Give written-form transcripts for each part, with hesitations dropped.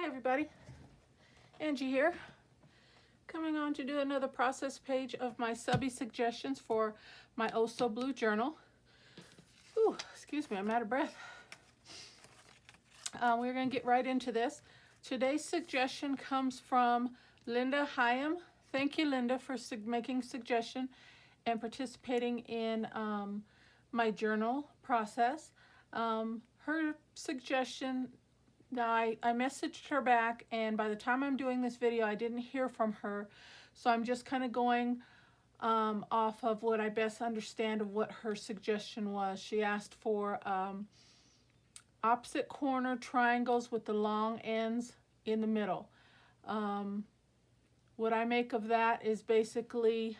Hi everybody, Angie here, coming on to do another process page of my subby suggestions for my Oh So Blue journal. Ooh, excuse me, I'm out of breath. We're going to get right into this. Today's suggestion comes from Linda Hyem. Thank you, Linda, for making suggestion and participating in my journal process. Her suggestion, I messaged her back, and by the time I'm doing this video, I didn't hear from her. So I'm just kind of going off of what I best understand of what her suggestion was. She asked for opposite corner triangles with the long ends in the middle. What I make of that is basically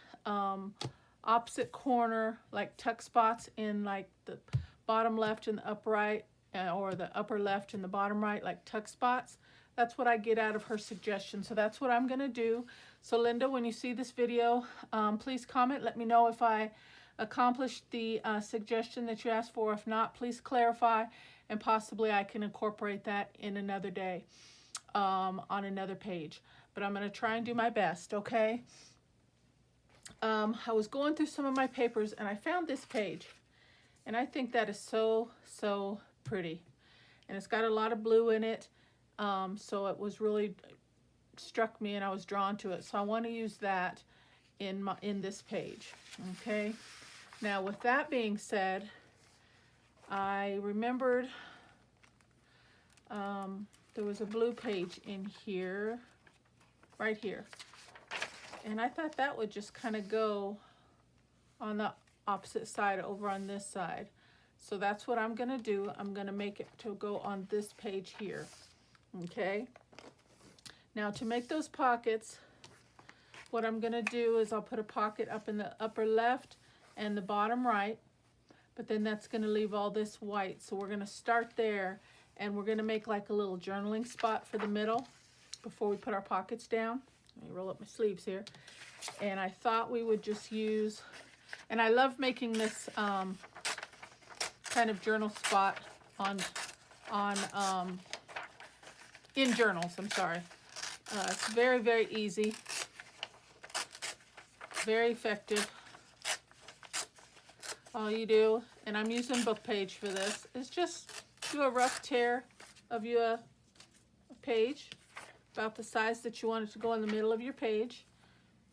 opposite corner, like tuck spots in like the bottom left and the upper right, or the upper left and the bottom right, like tuck spots. That's what I get out of her suggestion. So that's what I'm going to do. So Linda, when you see this video, please comment. Let me know if I accomplished the suggestion that you asked for. If not, please clarify, and possibly I can incorporate that in another day on another page. But I'm going to try and do my best, okay? I was going through some of my papers and I found this page. And I think that is so pretty. And it's got a lot of blue in it. So it was really struck me and I was drawn to it. So I want to use that in this page. Okay. Now with that being said, I remembered there was a blue page in here, right here. And I thought that would just kind of go on the opposite side over on this side. So that's what I'm going to do. I'm going to make it to go on this page here. Okay. Now to make those pockets, what I'm going to do is I'll put a pocket up in the upper left and the bottom right. But then that's going to leave all this white. So we're going to start there, and we're going to make like a little journaling spot for the middle before we put our pockets down. Let me roll up my sleeves here. And I thought we would just use, and I love making this kind of journal spot in journals. I'm sorry. It's very easy, very effective. All you do, and I'm using book page for this, is just do a rough tear of your page about the size that you want it to go in the middle of your page,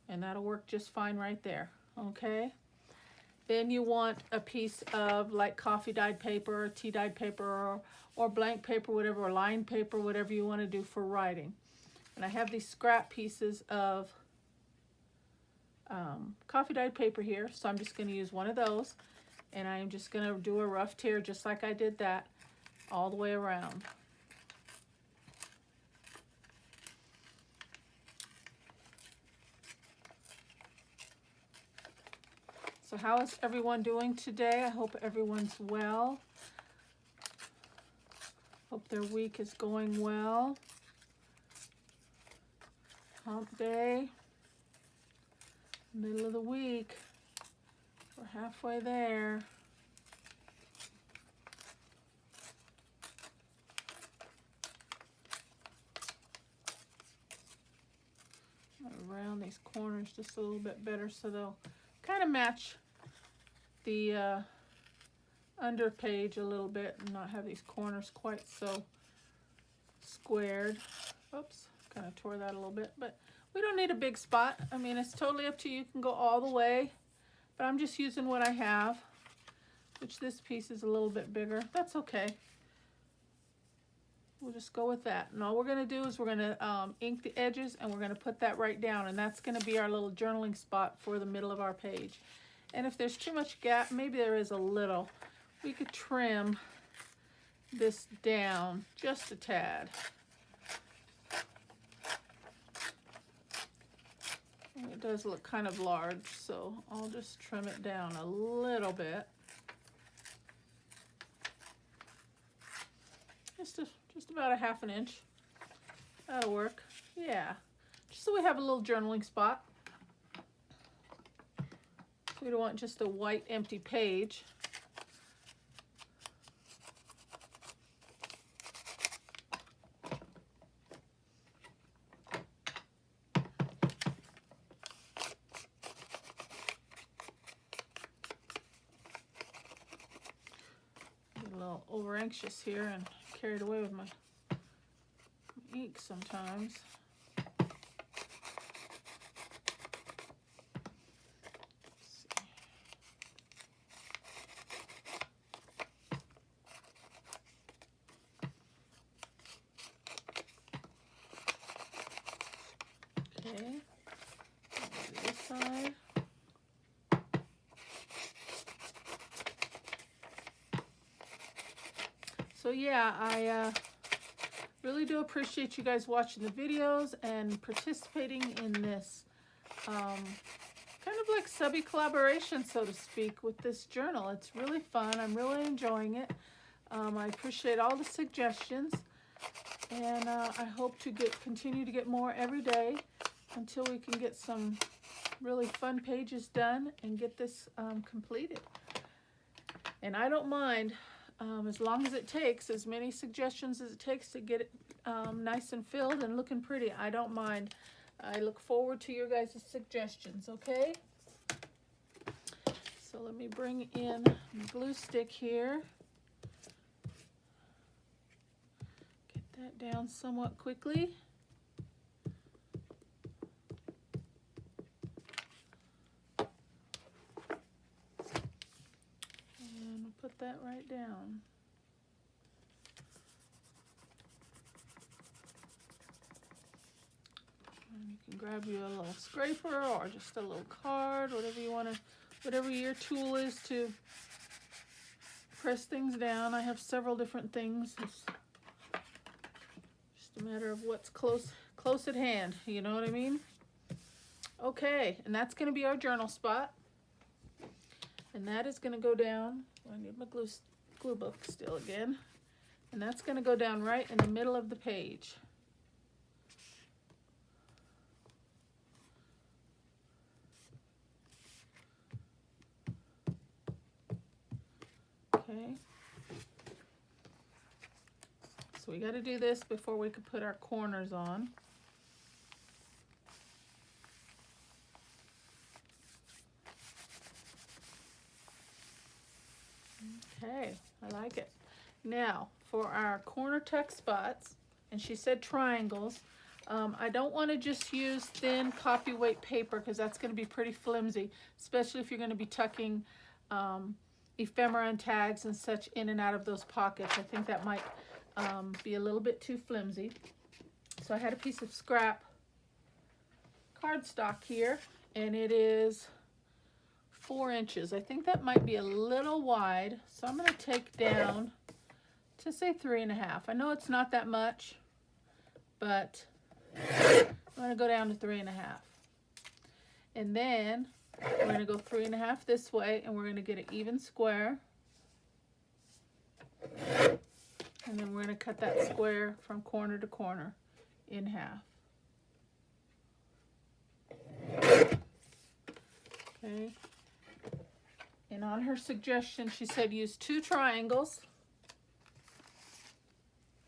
and that'll work just fine right there. Okay. Then you want a piece of like coffee dyed paper or tea dyed paper or blank paper, whatever, or lined paper, whatever you want to do for writing. And I have these scrap pieces of coffee dyed paper here, so I'm just going to use one of those, and I'm just going to do a rough tear just like I did that all the way around. So how is everyone doing today? I hope everyone's well. Hope their week is going well. Hump day. Middle of the week. We're halfway there. Around these corners just a little bit better so they'll kind of match the under page a little bit and not have these corners quite so squared. Oops, kind of tore that a little bit, but we don't need a big spot. I mean, it's totally up to you. You can go all the way, but I'm just using what I have, which this piece is a little bit bigger. That's okay. We'll just go with that. And all we're going to do is we're going to ink the edges, and we're going to put that right down, and that's going to be our little journaling spot for the middle of our page. And if there's too much gap, maybe there is a little, we could trim this down just a tad. It does look kind of large, so I'll just trim it down a little bit. Just about a ½ inch. That'll work. Yeah. Just so we have a little journaling spot. We don't want just a white empty page. anxious here and carried away with my ink sometimes. Okay, this side. So yeah, I really do appreciate you guys watching the videos and participating in this kind of like subby collaboration, so to speak, with this journal. It's really fun. I'm really enjoying it. I appreciate all the suggestions, and I hope to continue to get more every day until we can get some really fun pages done and get this completed. And I don't mind, as long as it takes, as many suggestions as it takes to get it nice and filled and looking pretty. I don't mind. I look forward to your guys' suggestions, okay? So let me bring in the glue stick here. Get that down somewhat quickly. And we'll put that right down. And you can grab you a little scraper or just a little card, whatever you want to, whatever your tool is to press things down. I have several different things. It's just a matter of what's close at hand, you know what I mean? Okay, and that's going to be our journal spot. And that is going to go down. I need my glue book still again. And that's going to go down right in the middle of the page. Okay. So we got to do this before we could put our corners on. Okay, I like it. Now, for our corner tuck spots, and she said triangles, I don't want to just use thin copy-weight paper because that's going to be pretty flimsy, especially if you're going to be tucking ephemera and tags and such in and out of those pockets. I think that might be a little bit too flimsy. So I had a piece of scrap cardstock here, and it is 4 inches. I think that might be a little wide, so I'm going to take down to say 3.5. I know it's not that much, but I'm going to go down to 3.5. And then we're going to go 3.5 this way, and we're going to get an even square. And then we're going to cut that square from corner to corner in half. Okay. And on her suggestion, she said use 2 triangles,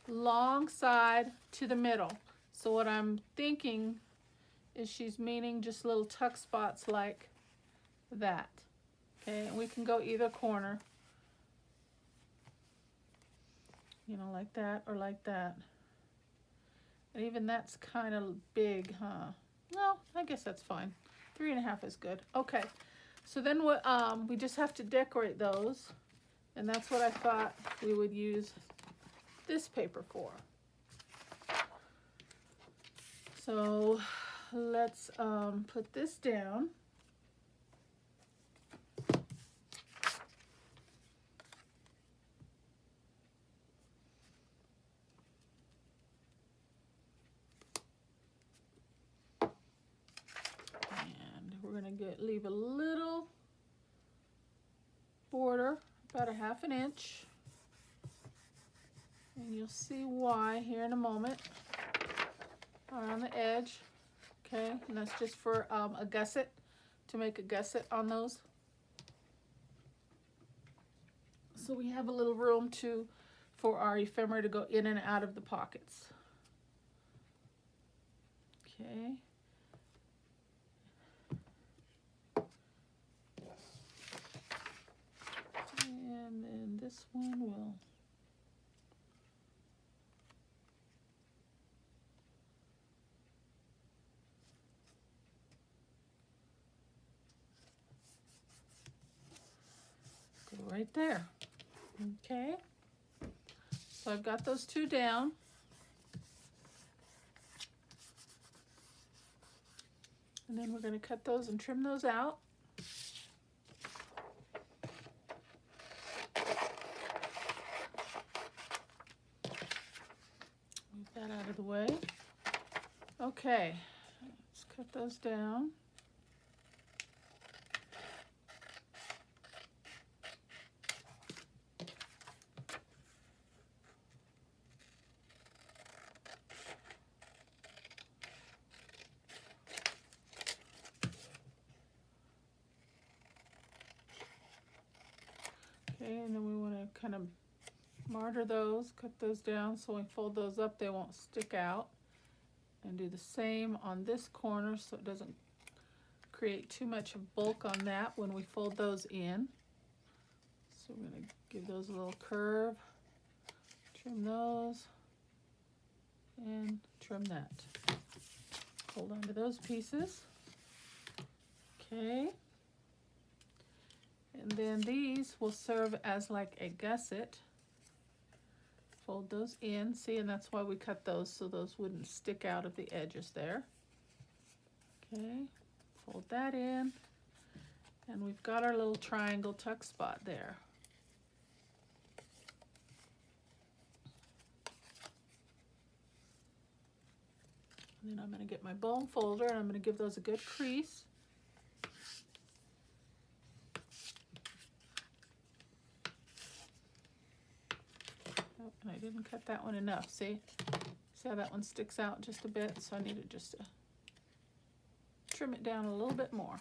long side to the middle. So what I'm thinking is she's meaning just little tuck spots like that. Okay, and we can go either corner, you know, like that or like that. And even that's kind of big, huh? No, I guess that's fine. 3.5 is good. Okay. So then we just have to decorate those, and that's what I thought we would use this paper for. So let's put this down. We're going to leave a little border, about 1/2 inch. And you'll see why here in a moment. Around the edge. Okay, and that's just for a gusset, to make a gusset on those. So we have a little room for our ephemera to go in and out of the pockets. Okay. And then this one will right there. Okay, so I've got those two down. And then we're going to cut those and trim those out. Move that out of the way. Okay, let's cut those down. Okay, and then we want to kind of martyr those, cut those down so when we fold those up they won't stick out. And do the same on this corner so it doesn't create too much bulk on that when we fold those in. So we're going to give those a little curve, trim those, and trim that. Hold on to those pieces. Okay. And then these will serve as like a gusset. Fold those in, see, and that's why we cut those so those wouldn't stick out of the edges there. Okay, fold that in, and we've got our little triangle tuck spot there. And then I'm going to get my bone folder and I'm going to give those a good crease. And I didn't cut that one enough, see? See how that one sticks out just a bit? So I need to just trim it down a little bit more.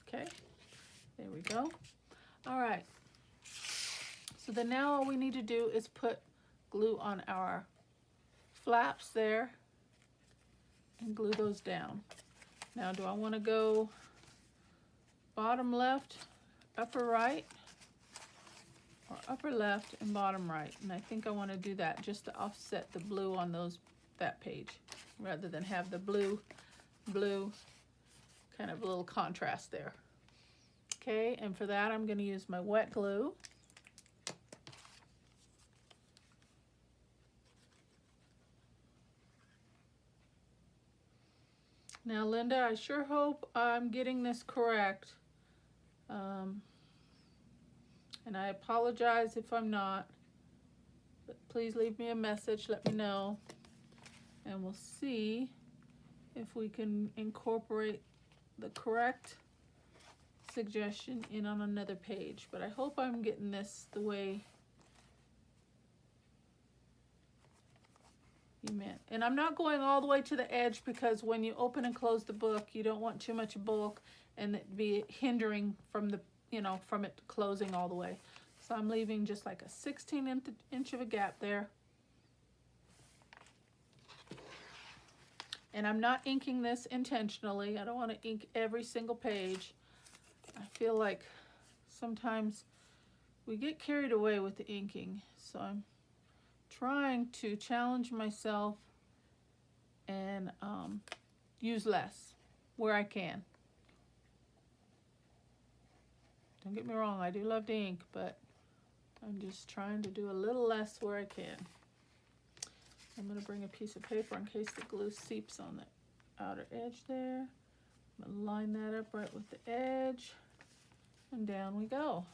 Okay, there we go. All right, so then now all we need to do is put glue on our flaps there and glue those down. Now, do I want to go bottom left, upper right? Or upper left and bottom right, and I think I want to do that just to offset the blue on that page rather than have the blue kind of a little contrast there. Okay, and for that I'm going to use my wet glue. Now, Linda, I sure hope I'm getting this correct. And I apologize if I'm not, but please leave me a message, let me know, and we'll see if we can incorporate the correct suggestion in on another page. But I hope I'm getting this the way you meant. And I'm not going all the way to the edge because when you open and close the book, you don't want too much bulk and it be hindering from the from it closing all the way. So I'm leaving just like a 16-inch of a gap there. And I'm not inking this intentionally. I don't want to ink every single page. I feel like sometimes we get carried away with the inking. So I'm trying to challenge myself and use less where I can. Don't get me wrong, I do love to ink, but I'm just trying to do a little less where I can. I'm going to bring a piece of paper in case the glue seeps on the outer edge there. I'm going to line that up right with the edge, and down we go.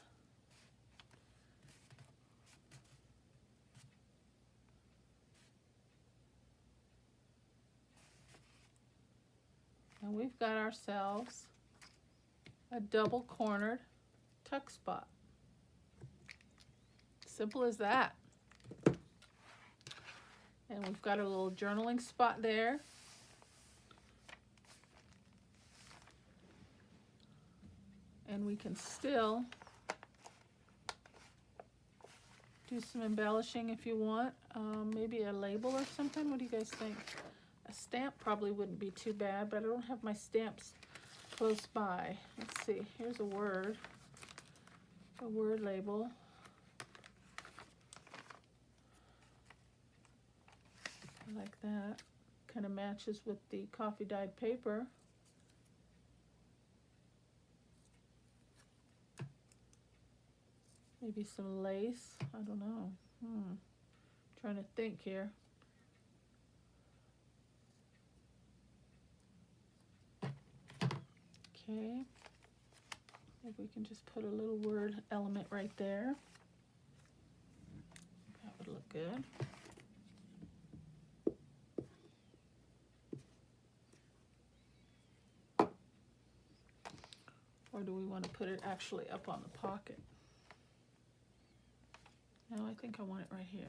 And we've got ourselves a double-cornered tuck spot. Simple as that. And we've got a little journaling spot there. And we can still do some embellishing if you want. Maybe a label or something. What do you guys think? A stamp probably wouldn't be too bad, but I don't have my stamps close by. Let's see. Here's a word label. I like that. Kind of matches with the coffee dyed paper. Maybe some lace. I don't know. Trying to think here. Okay. Maybe we can just put a little word element right there. That would look good. Or do we want to put it actually up on the pocket? No, I think I want it right here.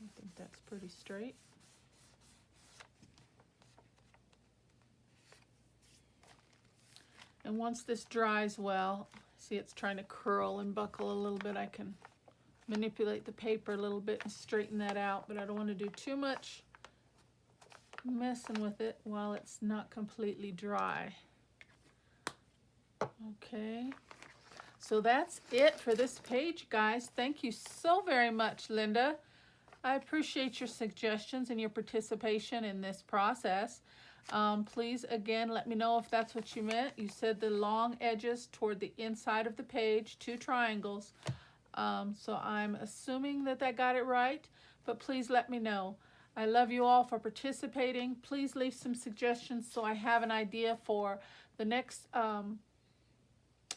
I think that's pretty straight. And once this dries well, see it's trying to curl and buckle a little bit, I can manipulate the paper a little bit and straighten that out, but I don't want to do too much messing with it while it's not completely dry. Okay, so that's it for this page, guys. Thank you so very much, Linda. I appreciate your suggestions and your participation in this process. Please, again, let me know if that's what you meant. You said the long edges toward the inside of the page, 2 triangles. So I'm assuming that I got it right, but please let me know. I love you all for participating. Please leave some suggestions so I have an idea for the next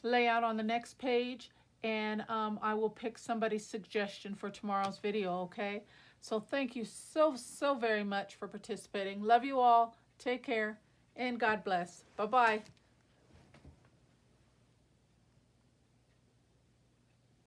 layout on the next page, and I will pick somebody's suggestion for tomorrow's video, okay? So thank you so very much for participating. Love you all. Take care, and God bless. Bye-bye.